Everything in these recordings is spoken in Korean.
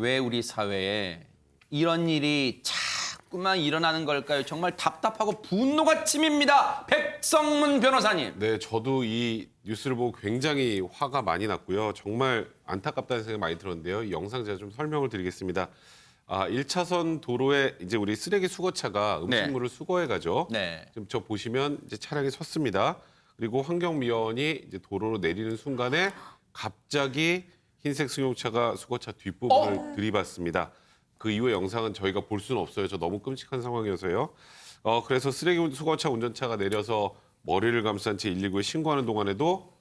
왜 우리 사회에 이런 일이 자꾸만 일어나는 걸까요? 정말 답답하고 분노가 치밉니다. 백성문 변호사님. 네, 저도 이 뉴스를 보고 굉장히 화가 많이 났고요. 정말 안타깝다는 생각이 많이 들었는데요. 이 영상 제가 좀 설명을 드리겠습니다. 1차선 도로에 이제 우리 쓰레기 수거차가 음식물을 수거해 가죠. 네. 지금 저 보시면 이제 차량이 섰습니다. 그리고 환경미화원이 이제 도로로 내리는 순간에 갑자기 흰색 승용차가 수거차 뒷부분을 들이받습니다. 그 이후의 영상은 저희가 볼 수는 없어요. 저 너무 끔찍한 상황이어서요. 그래서 쓰레기 수거차 운전차가 내려서 머리를 감싼 채 119에 신고하는 동안에도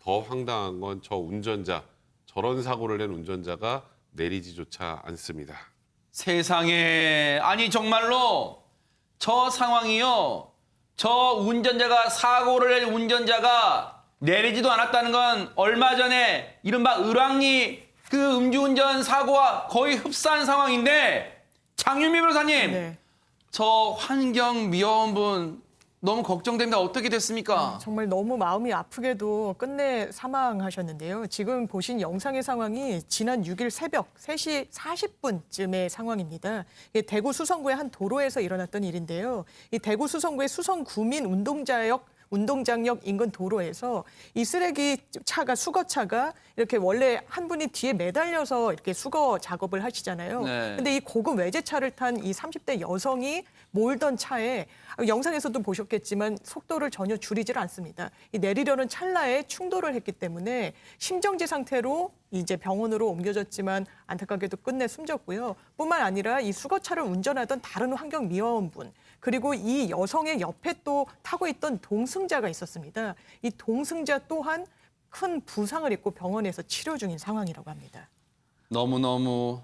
더 황당한 건 저 운전자, 저런 사고를 낸 운전자가 내리지조차 않습니다. 세상에, 아니 정말로 저 상황이요. 저 운전자가 사고를 낸 운전자가 내리지도 않았다는 건 얼마 전에 이른바 을왕리 그 음주운전 사고와 거의 흡사한 상황인데, 장윤미 변호사님, 네. 저 환경미화원분 너무 걱정됩니다. 어떻게 됐습니까? 정말 너무 마음이 아프게도 끝내 사망하셨는데요. 지금 보신 영상의 상황이 지난 6일 새벽 3시 40분쯤의 상황입니다. 이게 대구 수성구의 한 도로에서 일어났던 일인데요. 이 대구 수성구의 수성구민 운동장역 인근 도로에서 이 쓰레기 차가 수거차가 이렇게 원래 한 분이 뒤에 매달려서 이렇게 수거 작업을 하시잖아요. 네. 근데 이 고급 외제차를 탄 이 30대 여성이 몰던 차에 영상에서도 보셨겠지만 속도를 전혀 줄이질 않습니다. 이 내리려는 찰나에 충돌을 했기 때문에 심정지 상태로 이제 병원으로 옮겨졌지만 안타깝게도 끝내 숨졌고요. 뿐만 아니라 이 수거차를 운전하던 다른 환경미화원분 그리고 이 여성의 옆에 또 타고 있던 동승자가 있었습니다. 이 동승자 또한 큰 부상을 입고 병원에서 치료 중인 상황이라고 합니다. 너무너무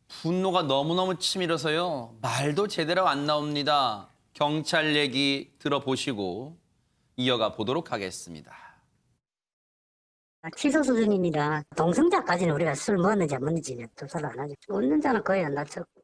분노가 너무너무 치밀어서요. 말도 제대로 안 나옵니다. 경찰 얘기 들어보시고 이어가 보도록 하겠습니다. 취소 수준입니다. 동승자까지는 우리가 술 먹었는지 안 먹는지 조사를 안 하죠. 운전자는 거의 안 다쳤고.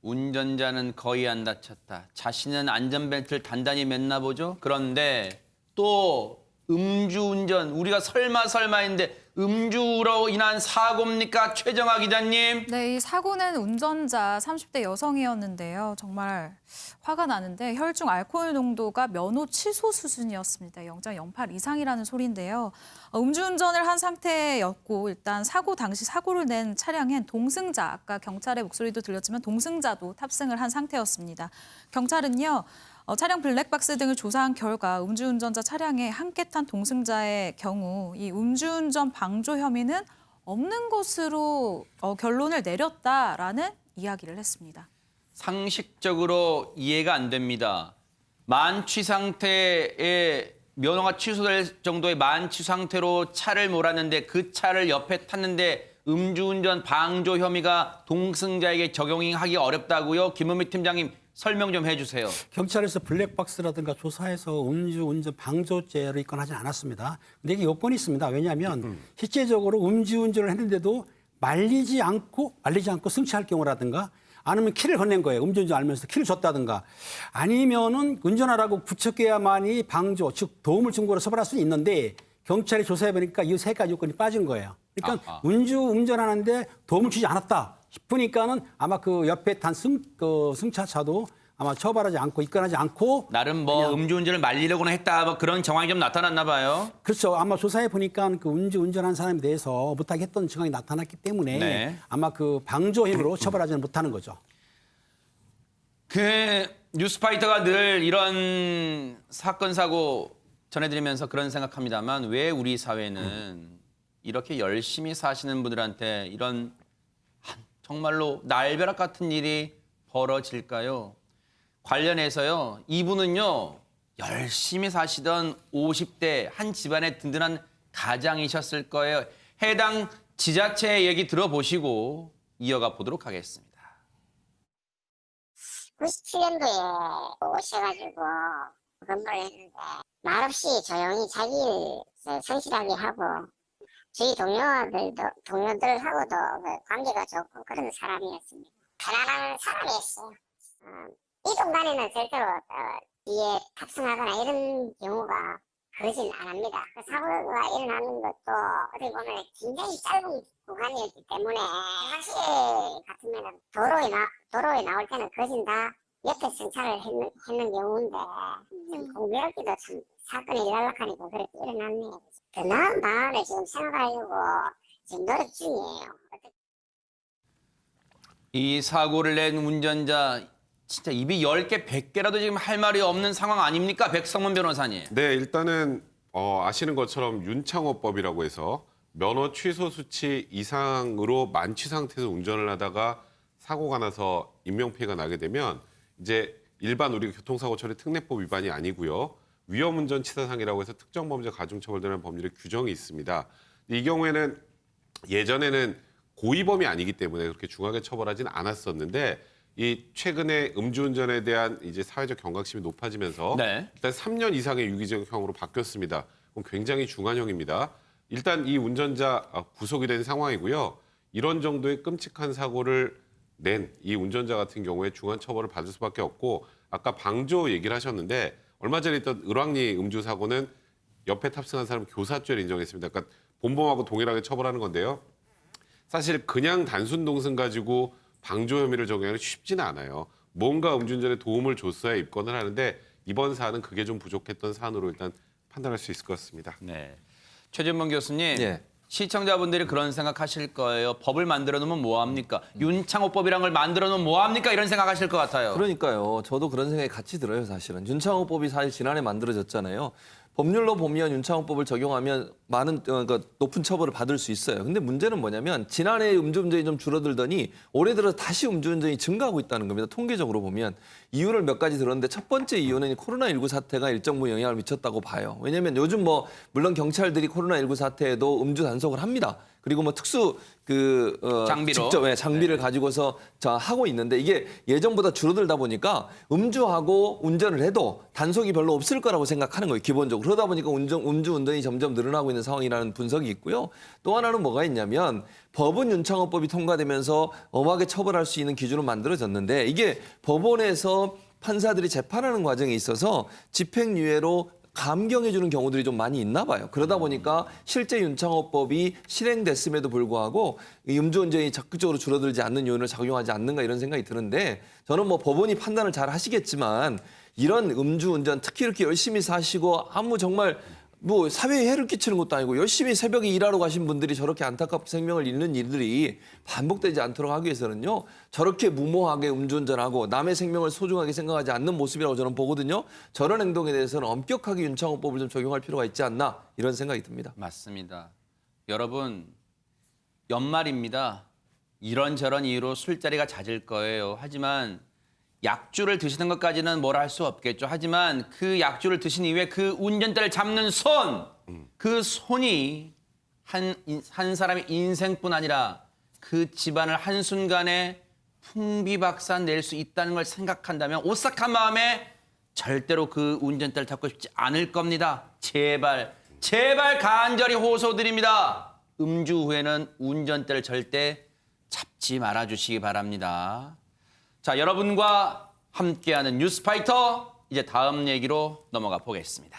운전자는 거의 안 다쳤다. 자신은 안전벨트를 단단히 맸나 보죠. 그런데 또 음주운전, 우리가 설마 했는데 음주로 인한 사고입니까? 최정아 기자님. 네, 이 사고는 운전자 30대 여성이었는데요. 정말 화가 나는데 혈중 알코올 농도가 면허 취소 수준이었습니다. 0.08 이상이라는 소리인데요. 음주운전을 한 상태였고 일단 사고 당시 사고를 낸 차량엔 동승자, 아까 경찰의 목소리도 들렸지만 동승자도 탑승을 한 상태였습니다. 경찰은요. 차량 블랙박스 등을 조사한 결과 음주운전자 차량에 함께 탄 동승자의 경우 이 음주운전 방조 혐의는 없는 것으로 결론을 내렸다라는 이야기를 했습니다. 상식적으로 이해가 안 됩니다. 만취 상태에 면허가 취소될 정도의 만취 상태로 차를 몰았는데 그 차를 옆에 탔는데 음주운전 방조 혐의가 동승자에게 적용하기 어렵다고요? 김은미 팀장님 설명 좀 해주세요. 경찰에서 블랙박스라든가 조사해서 음주운전 방조죄를 입건하지 않았습니다. 근데 이게 요건이 있습니다. 왜냐하면 실제적으로 음주운전을 했는데도 말리지 않고 승차할 경우라든가 아니면 키를 건넨 거예요. 음주운전 알면서 키를 줬다든가 아니면은 운전하라고 부척해야만이 방조, 즉 도움을 준 거로 처벌할 수는 있는데 경찰이 조사해보니까 이 세 가지 요건이 빠진 거예요. 그러니까 운전하는데 도움을 주지 않았다 싶으니까는 아마 그 옆에 탄 승차차도 아마 처벌하지 않고 입건하지 않고 나름 뭐 음주운전을 말리려고는 했다 뭐 그런 정황이 좀 나타났나 봐요. 그렇죠. 아마 조사해 보니까 그 운전한 사람에 대해서 못하게 했던 증언이 나타났기 때문에 네. 아마 그 방조 혐의로 처벌하지는 못하는 거죠. 그 뉴스파이터가 늘 이런 사건 사고 전해드리면서 그런 생각합니다만 왜 우리 사회는 이렇게 열심히 사시는 분들한테 이런 정말로 날벼락 같은 일이 벌어질까요? 관련해서요. 이분은요. 열심히 사시던 50대 한 집안의 든든한 가장이셨을 거예요. 해당 지자체 얘기 들어보시고 이어가 보도록 하겠습니다. 97년도에 오셔가지고 건물을 했는데 말없이 조용히 자기 일 성실하게 하고 저희 동료들하고도 관계가 좋고 그런 사람이었습니다. 편안한 사람이었어요. 이 동간에는 절대로 뒤에 탑승하거나 이런 경우가 그러진 않습니다. 그 사고가 일어나는 것도 어떻게 보면 굉장히 짧은 구간이었기 때문에 사실 같으면 도로에 나올 때는 거진 다 옆에 승차를 했는 경우인데 좀 공교롭게도 참 사건이 일랄락하니까 그렇게 일어났네요. 더 나은 방안을 지금 생각하려고 지금 노력 중이에요. 이 사고를 낸 운전자 진짜 입이 10개, 100개라도 지금 할 말이 없는 상황 아닙니까? 백성문 변호사님. 네, 일단은 아시는 것처럼 윤창호법이라고 해서 면허 취소 수치 이상으로 만취 상태에서 운전을 하다가 사고가 나서 인명피해가 나게 되면 이제 일반 우리 교통사고 처리 특례법 위반이 아니고요. 위험운전 치사상이라고 해서 특정범죄 가중처벌되는 법률의 규정이 있습니다. 이 경우에는 예전에는 고의범이 아니기 때문에 그렇게 중하게 처벌하지는 않았었는데 이 최근에 음주운전에 대한 이제 사회적 경각심이 높아지면서 네. 일단 3년 이상의 유기징역형으로 바뀌었습니다. 그럼 굉장히 중한형입니다. 일단 이 운전자 구속이 된 상황이고요. 이런 정도의 끔찍한 사고를 낸 이 운전자 같은 경우에 중한 처벌을 받을 수밖에 없고 아까 방조 얘기를 하셨는데 얼마 전에 있던 을왕리 음주 사고는 옆에 탑승한 사람 교사죄를 인정했습니다. 그러니까 본범하고 동일하게 처벌하는 건데요. 사실 그냥 단순 동승 가지고 방조 혐의를 적용하기 쉽지는 않아요. 뭔가 음주운전에 도움을 줬어야 입건을 하는데 이번 사안은 그게 좀 부족했던 사안으로 일단 판단할 수 있을 것 같습니다. 네. 최진봉 교수님. 예. 시청자분들이 그런 생각하실 거예요. 법을 만들어 놓으면 뭐 합니까? 윤창호법이란 걸 만들어 놓으면 뭐 합니까? 이런 생각하실 것 같아요. 그러니까요. 저도 그런 생각이 같이 들어요, 사실은. 윤창호법이 사실 지난해 만들어졌잖아요. 법률로 보면 윤창호법을 적용하면 많은 그러니까 높은 처벌을 받을 수 있어요. 근데 문제는 뭐냐면 지난해 음주운전이 좀 줄어들더니 올해 들어 다시 음주운전이 증가하고 있다는 겁니다. 통계적으로 보면 이유를 몇 가지 들었는데 첫 번째 이유는 코로나19 사태가 일정 부분 영향을 미쳤다고 봐요. 왜냐하면 요즘 뭐 물론 경찰들이 코로나19 사태에도 음주 단속을 합니다. 그리고 뭐 특수 장비로. 직접 장비를 가지고서 하고 있는데 이게 예전보다 줄어들다 보니까 음주하고 운전을 해도 단속이 별로 없을 거라고 생각하는 거예요, 기본적으로. 그러다 보니까 음주운전이 점점 늘어나고 있는 상황이라는 분석이 있고요. 또 하나는 뭐가 있냐면 법은 윤창호법이 통과되면서 엄하게 처벌할 수 있는 기준으로 만들어졌는데 이게 법원에서 판사들이 재판하는 과정에 있어서 집행유예로 감경해주는 경우들이 좀 많이 있나 봐요. 그러다 보니까 실제 윤창호법이 실행됐음에도 불구하고 이 음주운전이 적극적으로 줄어들지 않는 요인을 작용하지 않는가 이런 생각이 드는데 저는 뭐 법원이 판단을 잘 하시겠지만 이런 음주운전 특히 이렇게 열심히 사시고 아무 정말 뭐 사회에 해를 끼치는 것도 아니고 열심히 새벽에 일하러 가신 분들이 저렇게 안타깝게 생명을 잃는 일들이 반복되지 않도록 하기 위해서는요. 저렇게 무모하게 음주운전하고 남의 생명을 소중하게 생각하지 않는 모습이라고 저는 보거든요. 저런 행동에 대해서는 엄격하게 윤창호법을 좀 적용할 필요가 있지 않나 이런 생각이 듭니다. 맞습니다. 여러분, 연말입니다. 이런저런 이유로 술자리가 잦을 거예요. 하지만 약주를 드시는 것까지는 뭐라 할 수 없겠죠. 하지만 그 약주를 드신 이후에 그 운전대를 잡는 손, 그 손이 한 사람의 인생뿐 아니라 그 집안을 한순간에 풍비박산 낼 수 있다는 걸 생각한다면 오싹한 마음에 절대로 그 운전대를 잡고 싶지 않을 겁니다. 제발, 제발 간절히 호소드립니다. 음주 후에는 운전대를 절대 잡지 말아주시기 바랍니다. 자, 여러분과 함께하는 뉴스파이터 이제 다음 얘기로 넘어가 보겠습니다.